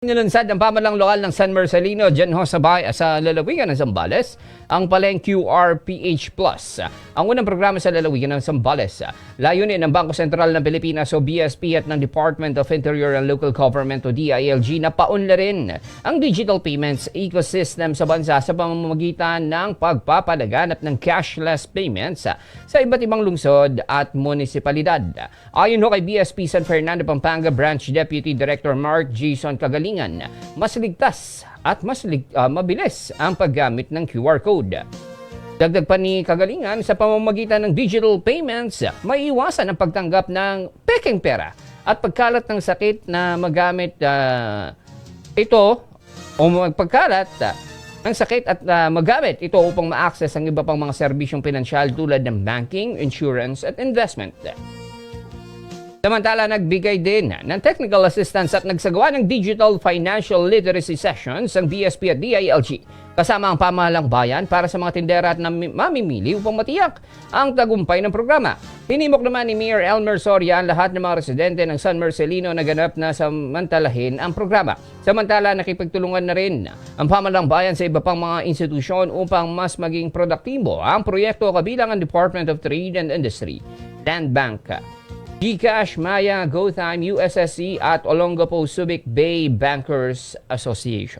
Nilunsad ng pamahalang lokal ng San Marcelino dyan ho sa lalawigan ng Zambales ang Paleng QRPH Plus. Ang unang programa sa lalawigan ng Zambales. Layunin ng Bangko Sentral ng Pilipinas o BSP at ng Department of Interior and Local Government o DILG na paunlarin ang digital payments ecosystem sa bansa sa pamamagitan ng pagpapalaganap ng cashless payments sa iba't ibang lungsod at munisipalidad. Ayon ho kay BSP San Fernando Pampanga Branch Deputy Director Mark Jason Kagalingan, mas ligtas at mas mabilis ang paggamit ng QR code. Dagdag pa ni Kagalingan, sa pamamagitan ng digital payments, maiiwasan ang pagtanggap ng pekeng pera at pagkalat ng sakit na magamit ito o magpagkalat ng sakit at magamit ito upang ma-access ang iba pang mga serbisyong pinansyal tulad ng banking, insurance at investment. Samantala, nagbigay din ng technical assistance at nagsagawa ng digital financial literacy sessions ang BSP at DILG kasama ang pamahalang bayan para sa mga tindera at mamimili upang matiyak ang tagumpay ng programa. Hinimok naman ni Mayor Elmer Soria ang lahat ng mga residente ng San Marcelino na ganap na samantalahin ang programa. Samantala, nakipagtulungan na rin ang pamahalang bayan sa iba pang mga institusyon upang mas maging produktibo ang proyekto kabilang ang Department of Trade and Industry, Land Bank, GCash, Maya, GoTime, USSC at Olongapo Subic Bay Bankers Association.